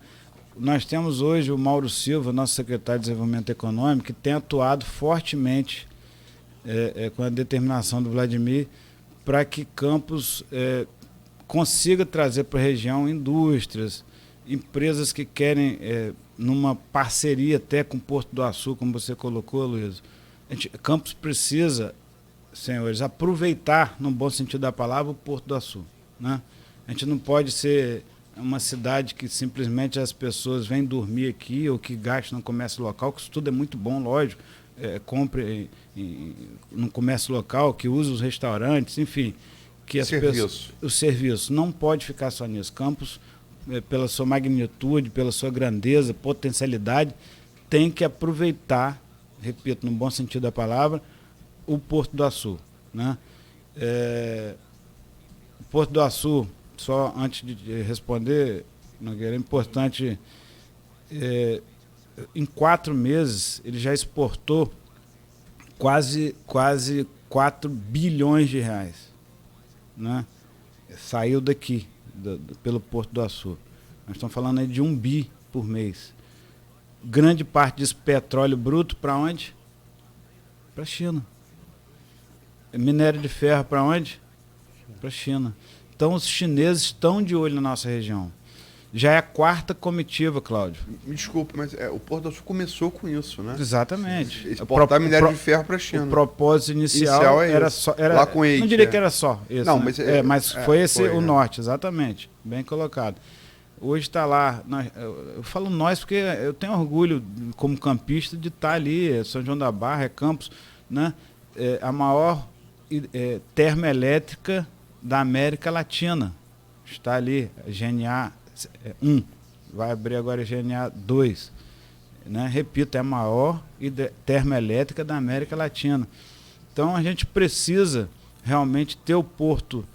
Nós temos hoje o Mauro Silva, nosso secretário de Desenvolvimento Econômico, que tem atuado fortemente com a determinação do Vladimir para que Campos consiga trazer para a região indústrias, empresas que querem, numa parceria até com o Porto do Açu, como você colocou, Luiz. Campos precisa, senhores, aproveitar, no bom sentido da palavra, o Porto do Açu, né? A gente não pode ser uma cidade que simplesmente as pessoas vêm dormir aqui ou que gastam no comércio local, que isso tudo é muito bom, lógico, compre no comércio local, que use os restaurantes, enfim, que o serviço não pode ficar só nisso. Campos, pela sua magnitude, pela sua grandeza, potencialidade, tem que aproveitar, repito, no bom sentido da palavra, o Porto do Açu, né? O Porto do Açu só antes de responder, Nogueira, é importante, em 4 meses ele já exportou quase 4 bilhões de reais, né? Saiu daqui, pelo Porto do Açu. Nós estamos falando aí de 1 bi por mês. Grande parte desse petróleo bruto para onde? Para a China. Minério de ferro para onde? Para a China. Então os chineses estão de olho na nossa região. Já é a 4ª comitiva, Cláudio. Me desculpe, mas o Porto do Sul começou com isso, né? Exatamente. Exportar minério de ferro para a China. O propósito inicial é era esse. só... Lá com Eike, não diria que era só esse, não, né? mas foi esse foi, o né? norte, exatamente. Bem colocado. Hoje está lá... Eu falo nós porque eu tenho orgulho, como campista, de estar ali. São João da Barra, é Campos, né? A maior termoelétrica da América Latina. Está ali, a GNA 1, vai abrir agora a GNA 2. Né? Repito, é a maior termoelétrica da América Latina. Então a gente precisa realmente ter o porto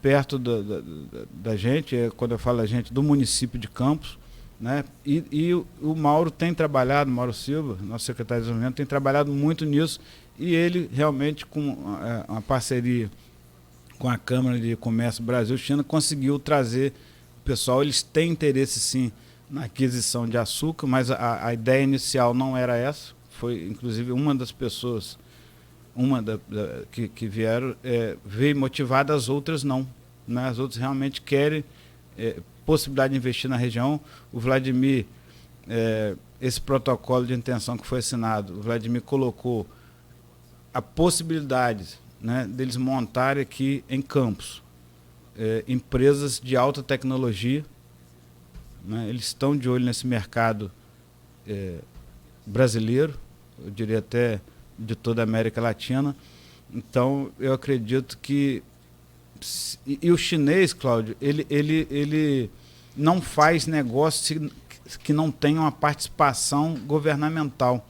perto da gente, quando eu falo a gente, do município de Campos. Né? E o Mauro tem trabalhado, Mauro Silva, nosso secretário de desenvolvimento, tem trabalhado muito nisso, e ele realmente, com uma parceria com a Câmara de Comércio Brasil-China, conseguiu trazer o pessoal. Eles têm interesse sim na aquisição de açúcar, mas a ideia inicial não era essa. Foi inclusive uma das pessoas que vieram, veio motivada, as outras não, né? As outras realmente querem possibilidade de investir na região. O Vladimir, esse protocolo de intenção que foi assinado, o Vladimir colocou a possibilidade, né, deles montarem aqui em Campos empresas de alta tecnologia, né? Eles estão de olho nesse mercado brasileiro, eu diria até de toda a América Latina. Então eu acredito que e o chinês, Cláudio, ele não faz negócio que não tenha uma participação governamental.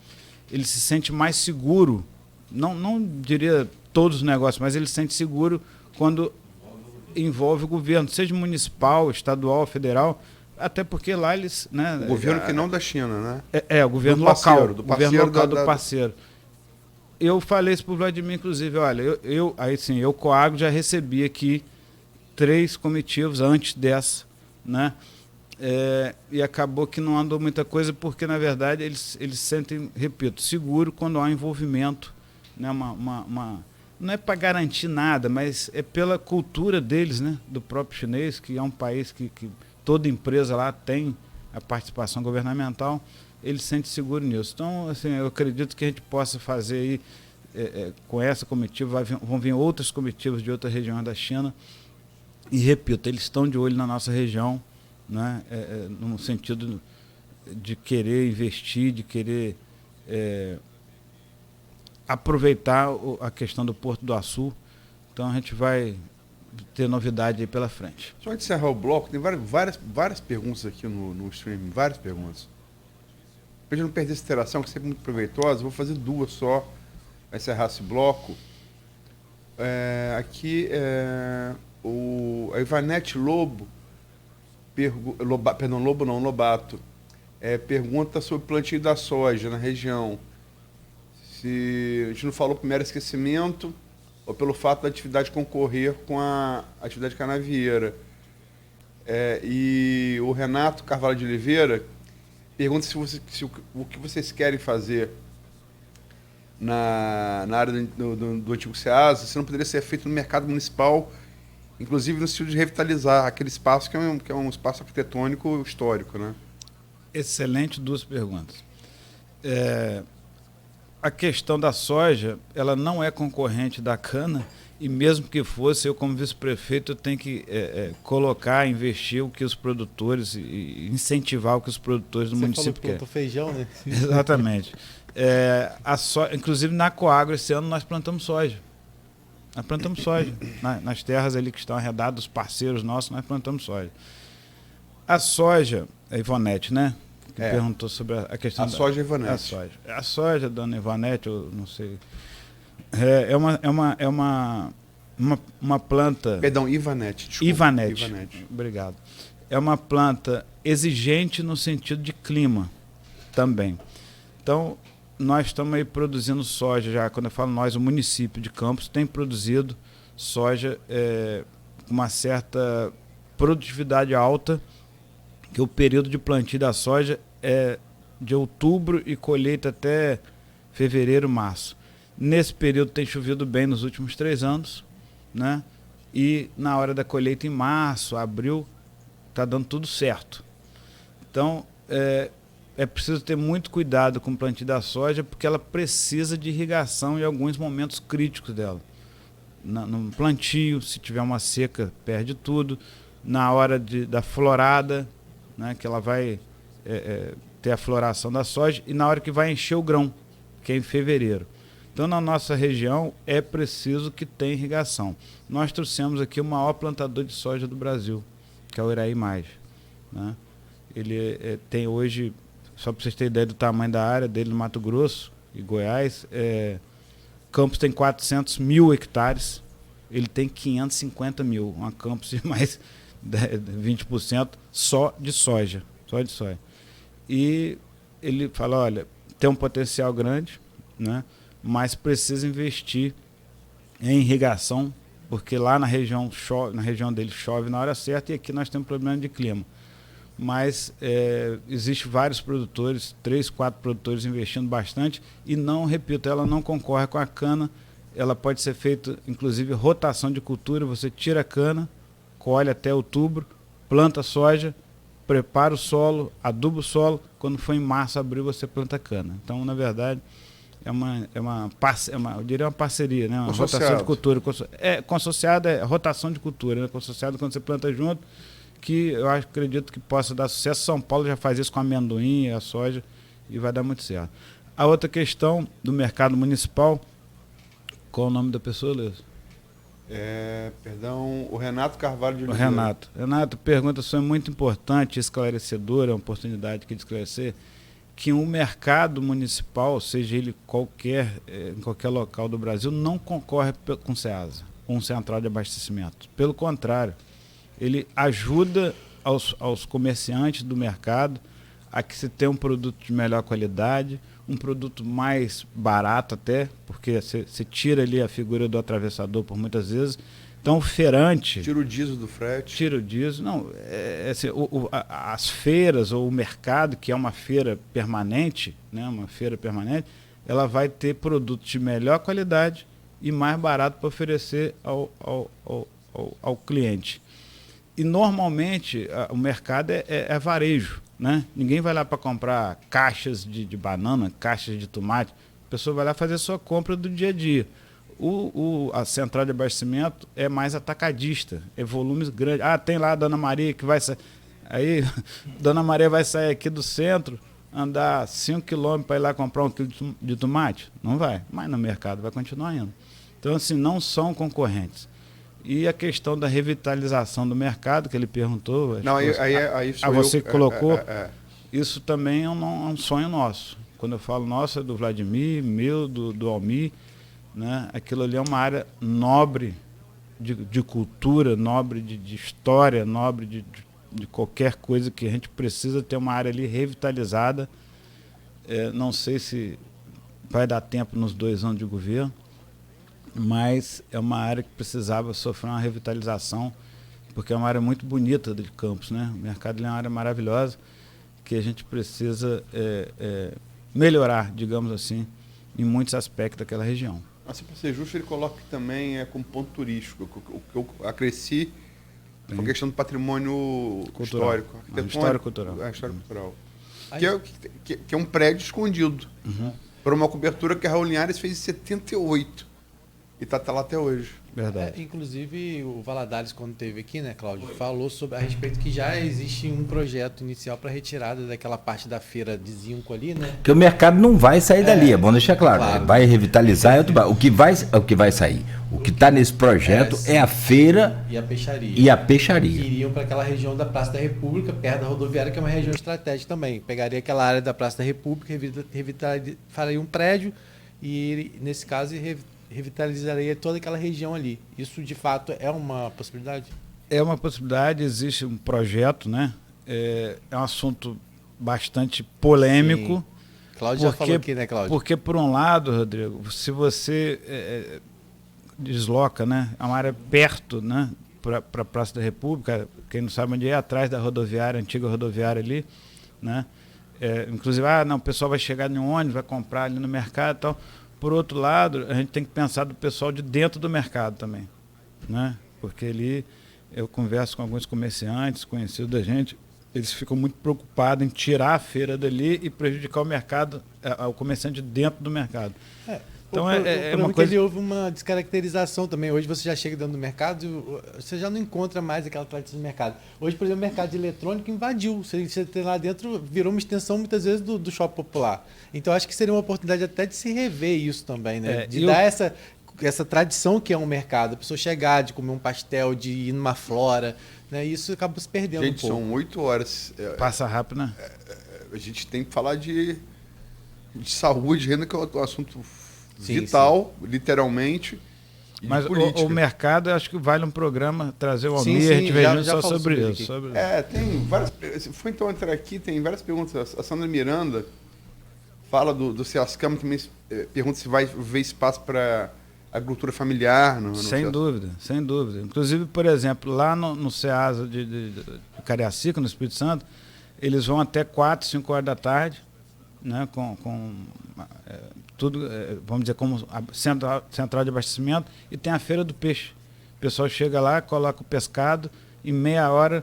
Ele se sente mais seguro, não diria todos os negócios, mas ele se sente seguro quando envolve o governo, seja municipal, estadual, federal, até porque lá eles... Né, o governo que não da China, né? O governo local, do parceiro. Eu falei isso para o Vladimir, inclusive, olha, eu Coagro já recebi aqui 3 comitivos antes dessa, né? E acabou que não andou muita coisa, porque, na verdade, eles se sentem, repito, seguro quando há envolvimento, né? Não é para garantir nada, mas é pela cultura deles, né? Do próprio chinês, que é um país que toda empresa lá tem a participação governamental. Ele se sente seguro nisso. Então, assim, eu acredito que a gente possa fazer aí, com essa comitiva, vão vir outras comitivas de outras regiões da China, e repito, eles estão de olho na nossa região, né? No sentido de querer investir, de querer aproveitar a questão do Porto do Açu. Então a gente vai ter novidade aí pela frente. Só de encerrar o bloco, tem várias perguntas aqui no streaming, várias perguntas. Para não perder essa interação, que é sempre muito proveitosa, vou fazer 2 só para encerrar esse bloco. Aqui, a Ivanete Lobato, pergunta sobre o plantio da soja na região. Se a gente não falou por mero esquecimento ou pelo fato da atividade concorrer com a atividade canavieira. E o Renato Carvalho de Oliveira pergunta se o que vocês querem fazer na área do antigo SEASA, se não poderia ser feito no mercado municipal, inclusive no sentido de revitalizar aquele espaço que é um espaço arquitetônico histórico, né? Excelente 2 perguntas. A questão da soja, ela não é concorrente da cana, e mesmo que fosse, eu como vice-prefeito, eu tenho que colocar, investir o que os produtores, e incentivar o que os produtores do município querem. Você falou feijão, né? Exatamente. Inclusive na Coagro, esse ano, nós plantamos soja. Nós plantamos soja. Nas terras ali que estão arredadas, os parceiros nossos, nós plantamos soja. A soja, a Ivonete, né? Que perguntou sobre a questão da soja, Ivonete. A soja, dona Ivonete, eu não sei. uma planta... Perdão, Ivanete. Desculpa. Ivanete. Obrigado. É uma planta exigente no sentido de clima também. Então, nós estamos aí produzindo soja já. Quando eu falo nós, o município de Campos tem produzido soja com uma certa produtividade alta, que o período de plantio da soja é de outubro e colheita até fevereiro, março. Nesse período tem chovido bem nos últimos 3 anos, né? E na hora da colheita em março, abril, está dando tudo certo. Então, é preciso ter muito cuidado com o plantio da soja, porque ela precisa de irrigação em alguns momentos críticos dela. No plantio, se tiver uma seca, perde tudo. Na hora da florada, né, que ela vai ter a floração da soja, e na hora que vai encher o grão, que é em fevereiro. Então, na nossa região, é preciso que tenha irrigação. Nós trouxemos aqui o maior plantador de soja do Brasil, que é o Iraí Mais, né? Ele tem hoje, só para vocês terem ideia do tamanho da área dele no Mato Grosso e Goiás, Campos tem 400 mil hectares, ele tem 550 mil, uma Campos de mais 20% só de soja. E ele fala, olha, tem um potencial grande, né? Mas precisa investir em irrigação, porque lá na região dele chove na hora certa, e aqui nós temos problema de clima. Mas existe vários produtores, 3, 4 produtores investindo bastante, e não, repito, ela não concorre com a cana. Ela pode ser feita, inclusive, rotação de cultura. Você tira a cana, colhe até outubro, planta soja, prepara o solo, aduba o solo, quando for em março, abril, você planta cana. Então, na verdade, eu diria uma parceria, né? Uma rotação de cultura. Consociado é rotação de cultura, né? Consociado quando você planta junto, que eu acredito que possa dar sucesso. São Paulo já faz isso com amendoim e a soja e vai dar muito certo. A outra questão do mercado municipal, qual é o nome da pessoa, Luiz? O Renato Carvalho de Oliveira. Renato, pergunta sua é muito importante, esclarecedora, é uma oportunidade de esclarecer, que um mercado municipal, seja ele em qualquer local do Brasil, não concorre com o SEASA, com central de abastecimento. Pelo contrário, ele ajuda aos comerciantes do mercado a que se tenha um produto de melhor qualidade, um produto mais barato até, porque você tira ali a figura do atravessador por muitas vezes. Então o feirante... Tira o diesel do frete. Tira o diesel. Não, assim, as feiras ou o mercado, que é uma feira permanente, né, ela vai ter produtos de melhor qualidade e mais barato para oferecer ao cliente. E normalmente o mercado é varejo, né? Ninguém vai lá para comprar caixas de banana, caixas de tomate. A pessoa vai lá fazer a sua compra do dia a dia. A central de abastecimento é mais atacadista, é volumes grandes. Tem lá a Dona Maria que vai sair. Aí, Dona Maria vai sair aqui do centro, andar 5 km para ir lá comprar 1 quilo de tomate? Não vai, mas no mercado vai continuar indo. Então, assim, não são concorrentes. E a questão da revitalização do mercado, que ele perguntou, você colocou, isso também é um sonho nosso. Quando eu falo nosso, é do Vladimir, meu, do Almir, né? Aquilo ali é uma área nobre de cultura, nobre de história, nobre de qualquer coisa que a gente precisa ter uma área ali revitalizada. Não sei se vai dar tempo nos 2 anos de governo, mas é uma área que precisava sofrer uma revitalização, porque é uma área muito bonita de Campos, né? O mercado é uma área maravilhosa que a gente precisa melhorar, digamos assim, em muitos aspectos daquela região. Assim, para ser justo, ele coloca que também como ponto turístico. O que eu acresci foi a questão do patrimônio histórico. Histórico-cultural. Histórico-cultural. Que é um prédio escondido. Por uma cobertura que a Raul Linhares fez em 78. E está lá até hoje. Verdade. Inclusive, o Valadares, quando esteve aqui, né, Cláudio, falou a respeito que já existe um projeto inicial para retirada daquela parte da feira de zinco ali, né? Porque o mercado não vai sair dali, é bom deixar claro. Ele vai revitalizar, o que vai sair. O que está nesse projeto é a feira e a peixaria. Que iriam para aquela região da Praça da República, perto da rodoviária, que é uma região estratégica também. Pegaria aquela área da Praça da República, faria um prédio e, nesse caso, revitalizaria toda aquela região ali. Isso, de fato, é uma possibilidade? É uma possibilidade, existe um projeto, né? É um assunto bastante polêmico. Sim. Cláudio já falou aqui, né, Cláudio? Porque, por um lado, Rodrigo, se você desloca, né, é uma área perto, né, para a Praça da República, quem não sabe onde é, atrás da rodoviária, antiga rodoviária ali, né? Inclusive, o pessoal vai chegar em um ônibus, vai comprar ali no mercado e tal. Por outro lado, a gente tem que pensar do pessoal de dentro do mercado também, né? Porque ali eu converso com alguns comerciantes, conhecidos da gente, eles ficam muito preocupados em tirar a feira dali e prejudicar o mercado, o comerciante dentro do mercado. Então uma coisa. Ele houve uma descaracterização também. Hoje você já chega dentro do mercado, você já não encontra mais aquela tradição do mercado. Hoje, por exemplo, o mercado de eletrônico invadiu. Você tem lá dentro, virou uma extensão muitas vezes do shopping popular. Então acho que seria uma oportunidade até de se rever isso também, né? De dar essa tradição que é um mercado. A pessoa chegar, de comer um pastel, de ir numa flora, né? Isso acaba se perdendo um pouco. Gente, são 8 horas. Passa rápido, né? A gente tem que falar de saúde, renda, que é um assunto vital, literalmente. Mas o mercado, acho que vale um programa, trazer o Almir, a gente vê só sobre isso. Tem várias. Se for então entrar aqui, tem várias perguntas. A Sandra Miranda fala do Seascam, também pergunta se vai ver espaço para agricultura familiar. Sem dúvida, sem dúvida. Inclusive, por exemplo, lá no Ceasa de Cariacica, no Espírito Santo, eles vão até 4, 5 horas da tarde, né, com tudo, vamos dizer, como central de abastecimento, e tem a feira do peixe. O pessoal chega lá, coloca o pescado, em meia hora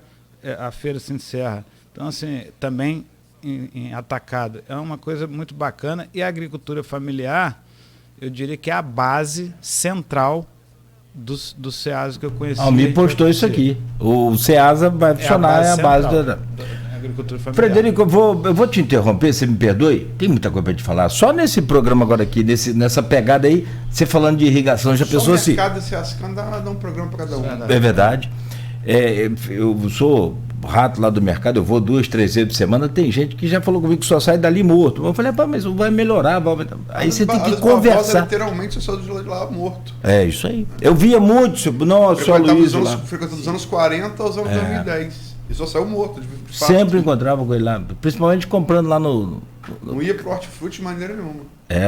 a feira se encerra. Então, assim, também em atacado. É uma coisa muito bacana. E a agricultura familiar, eu diria que é a base central do Ceasa que eu conheci. Almir postou isso aqui. O Ceasa vai funcionar, é a base da agricultura familiar. Frederico, eu vou te interromper, você me perdoe? Tem muita coisa para te falar. Só nesse programa agora aqui, nessa pegada aí, você falando de irrigação, já pensou assim? O mercado se ascando dá um programa para cada um. É verdade. Eu sou rato lá do mercado, eu vou 2, 3 vezes por semana, tem gente que já falou comigo que só sai dali morto. Eu falei, mas vai melhorar. Aí você tem que conversar. Literalmente, você saiu de lá morto. É isso aí. Eu via muito, nossa, o Luiz lá. Frequentando dos anos 40 aos anos 2010. E só saiu morto. Sempre encontrava com ele lá, principalmente comprando lá no... Não ia pro hortifruti de maneira nenhuma.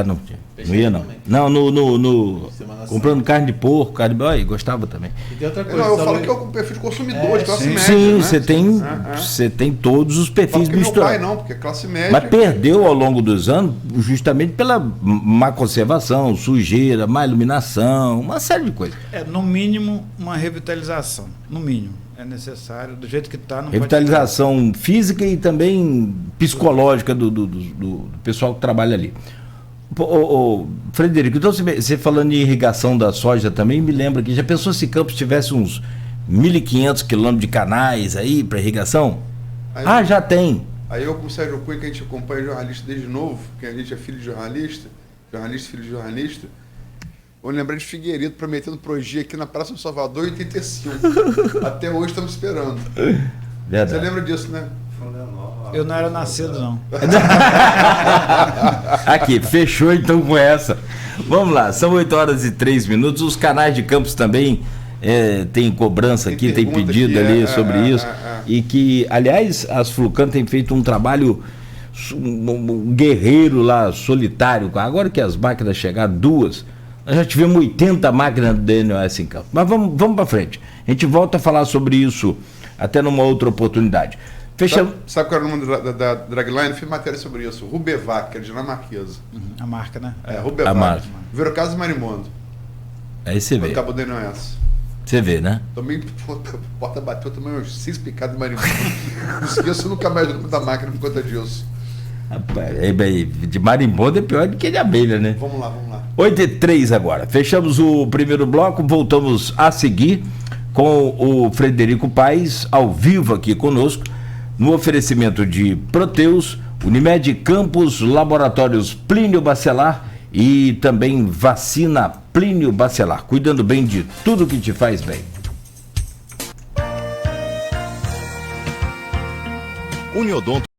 Não ia não. Não, comprando carne de porco, carne de boi, gostava também. E tem outra coisa. Eu falo que é o perfil de consumidor, de classe média. Sim, né? Você tem todos os perfis misturados. Não, porque é classe média. Mas perdeu ao longo dos anos, justamente pela má conservação, sujeira, má iluminação, uma série de coisas. No mínimo, uma revitalização. No mínimo. É necessário, do jeito que está. Revitalização física e também psicológica do pessoal que trabalha ali. Frederico, então você falando em irrigação da soja também, me lembra que já pensou se Campos tivesse uns 1.500 quilômetros de canais aí para irrigação? Aí, já tem. Aí eu com o Sérgio Cunha, que a gente acompanha jornalista desde novo, porque a gente é filho de jornalista, filho de jornalista. Vou lembrar de Figueiredo prometendo projeto aqui na Praça do Salvador em 85. Até hoje estamos esperando. Verdade. Você lembra disso, né? Eu não era nascido, não. Aqui, fechou então com essa. Vamos lá, são 8h03. Os canais de Campos também tem cobrança aqui, tem pedido aqui, ali sobre isso. E que, aliás, as Flucan têm feito um trabalho, um guerreiro lá, solitário. Agora que as máquinas chegaram, 2. Nós já tivemos 80 máquinas do DNOS em campo. Mas vamos para frente. A gente volta a falar sobre isso até numa outra oportunidade. Fechamos. Sabe qual era o nome da dragline? Fiz matéria sobre isso. Rubevac, que é dinamarquesa. A marca, né? Rubevac. Virou Casa Marimondo. Aí você vê. Acabou o DNOS. Você vê, né? Também, porta bateu também uns 6 picados de marimbondo. Não esqueço nunca mais da máquina por conta disso. Rapaz, de marimbondo é pior do que de abelha, né? Vamos lá. 8h03 agora. Fechamos o primeiro bloco, voltamos a seguir com o Frederico Paes, ao vivo aqui conosco, no oferecimento de Proteus, Unimed Campos, Laboratórios Plínio Bacelar e também vacina Plínio Bacelar, cuidando bem de tudo que te faz bem. Uniodonto